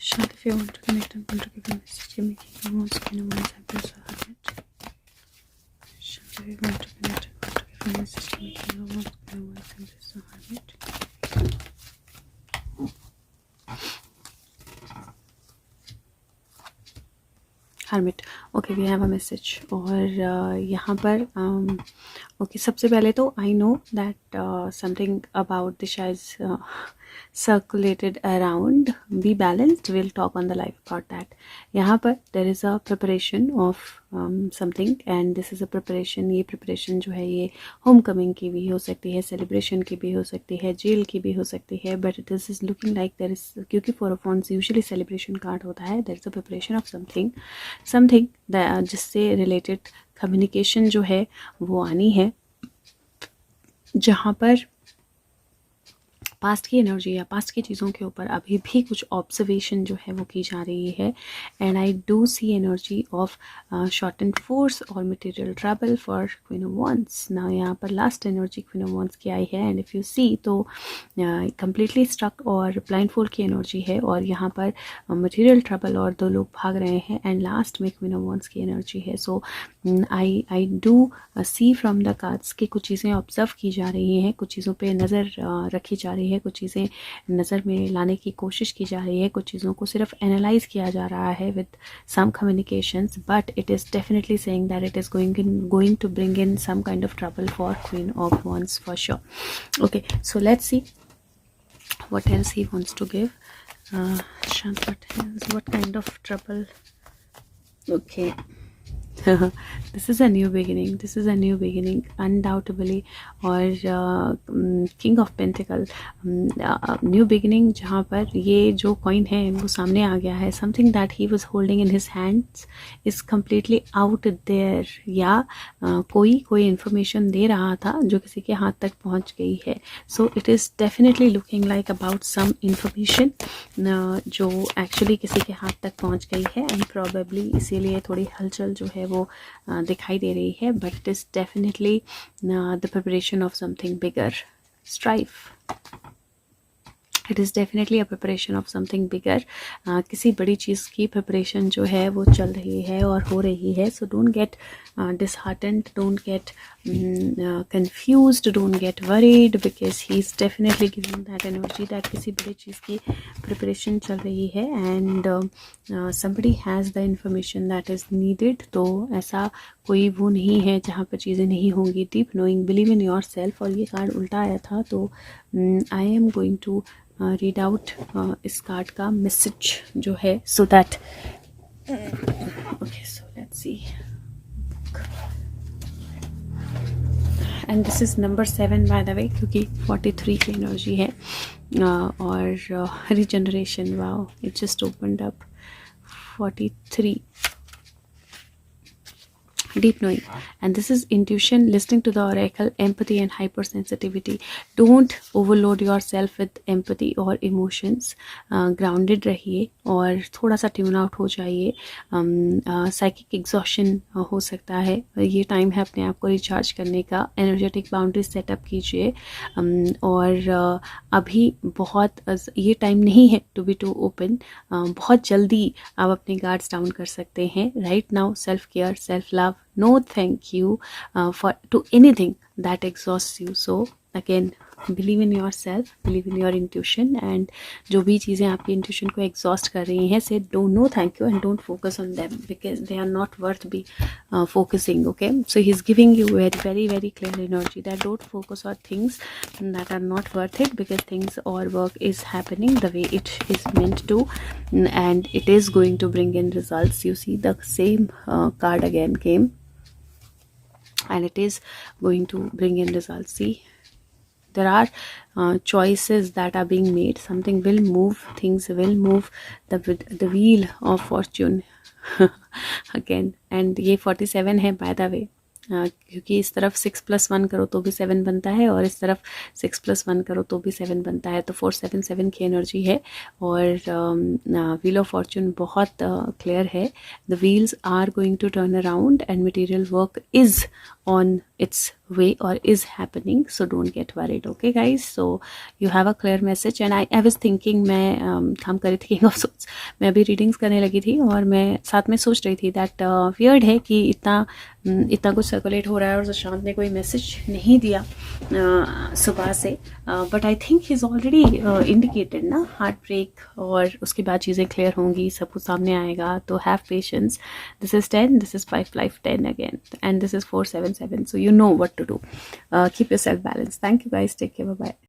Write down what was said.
Shant, if you want to connect and want to give a message, give me King of Wands, Queen of Wands, Empress or Hermit. Shant, if you want to connect and want to give a message, give me King of Wands, Queen of Wands, Empress or Hermit. Hermit. Okay, we have a message. और यहाँ पर okay, सबसे पहले तो I know that something about Disha is circulated around. Be balanced. We'll talk on the live about that. यहाँ पर there is a preparation of something and this is a preparation. ये preparation जो है ये homecoming की भी हो सकती है, celebration की भी हो सकती है, jail की भी हो सकती है, but this is looking like there is, क्योंकि Four of Wands usually celebration card होता है, there is a preparation of something जिससे related communication जो है वो आनी है, जहाँ पर पास्ट की एनर्जी या पास्ट की चीज़ों के ऊपर अभी भी कुछ ऑब्जर्वेशन जो है वो की जा रही है. And I do see energy of short and force और material trouble for Queen of Wands. ना यहाँ पर last energy Queen of Wands की आई है एंड इफ़ यू सी तो कम्प्लीटली स्ट्रक और ब्लाइंड फोल्ड की एनर्जी है और यहाँ पर मटेरियल ट्रबल और दो लोग भाग रहे हैं एंड लास्ट में क्वीन ऑफ वॉन्ड्स की एनर्जी है. So I do see from the cards कि कुछ चीज़ें ऑब्जर्व की जा रही हैं, कुछ चीज़ों पे नज़र रखी जा रही है, कुछ चीज़ें नज़र में लाने की कोशिश की जा रही है, कुछ चीज़ों को सिर्फ एनालाइज किया जा रहा है with some communications, but it is definitely saying that it is going to bring in some kind of trouble for Queen of Wands for sure. Okay, so let's see what else he wants to give. Shant, what kind of trouble? Okay. This is a new beginning undoubtedly. और king of pentacle, new beginning, जहाँ पर ये जो coin है वो सामने आ गया है. Something that he was holding in his hands is completely out there, या कोई इन्फॉर्मेशन दे रहा था जो किसी के हाथ तक पहुँच गई है. So it is definitely looking like about some information जो एक्चुअली किसी के हाथ तक पहुँच गई है एंड प्रॉबेबली इसीलिए थोड़ी हलचल जो है वो दिखाई दे रही है. But it is definitely the preparation of something bigger. Strife, it is definitely a preparation of something bigger. किसी बड़ी चीज़ की प्रिपरेशन जो है वो चल रही है और हो रही है. So don't get disheartened, don't get confused, don't get worried, because he's definitely giving that energy that किसी बड़ी चीज़ की preparation चल रही है and somebody has the information that is needed. तो ऐसा कोई वो नहीं है जहाँ पर चीज़ें नहीं होंगी. deep knowing, believe in yourself. और ये कार्ड उल्टा आया था तो I am going to read out इस कार्ड का मैसेज जो है, so that okay, so let's see. And this is number 7 by the way, क्योंकि 43 की एनर्जी है और regeneration. Wow, it just opened up. 43, deep knowing, and this is intuition, listening to the oracle, empathy and hypersensitivity. Don't overload yourself with empathy or emotions. Grounded रहिए और थोड़ा सा tune out हो जाइए. साइकिक एग्जॉशन हो सकता है, ये टाइम है अपने आप को रिचार्ज करने का. एनर्जेटिक बाउंड्री सेटअप कीजिए और अभी बहुत ये टाइम नहीं है टू बी टू ओपन. बहुत जल्दी आप अपने गार्ड्स डाउन कर सकते हैं. Right now self care, self love, no thank you to anything that exhausts you. So again, believe in yourself, believe in your intuition, and जो भी चीज़ें आपकी intuition को exhaust कर रही हैं, say no thank you and don't focus on them because they are not worth be focusing. Okay, so he's giving you very very clear energy that don't focus on things that are not worth it, because things or work is happening the way it is meant to and it is going to bring in results. You see the same card again came and it is going to bring in results. See, there are choices that are being made. Something will move, things will move, the wheel of fortune again. and ये 47 है by the way, क्योंकि इस तरफ 6+1 करो तो भी 7 बनता है और इस तरफ 6+1 करो तो भी 7 बनता है. तो 477 की एनर्जी है और व्हील ऑफ फॉर्चून बहुत क्लियर है. The wheels are going to turn around and material work is on its way or is happening, so don't get worried. Okay guys, so you have a clear message. And I was thinking, मैं काम कर रही थी king of sorts, मैं अभी readings करने लगी थी और मैं साथ में सोच रही थी दैट वियर्ड है कि इतना कुछ सर्कुलेट हो रहा है और सुशांत ने कोई मैसेज नहीं दिया सुबह से, but I think he is already indicated ना हार्ट ब्रेक, और उसके बाद चीज़ें क्लियर होंगी, सब कुछ सामने आएगा, तो have patience. This is 10, this is 5 5 10 again, and this is 4 7 7, so you know what to do. Keep yourself balanced. Thank you guys, take care, bye bye.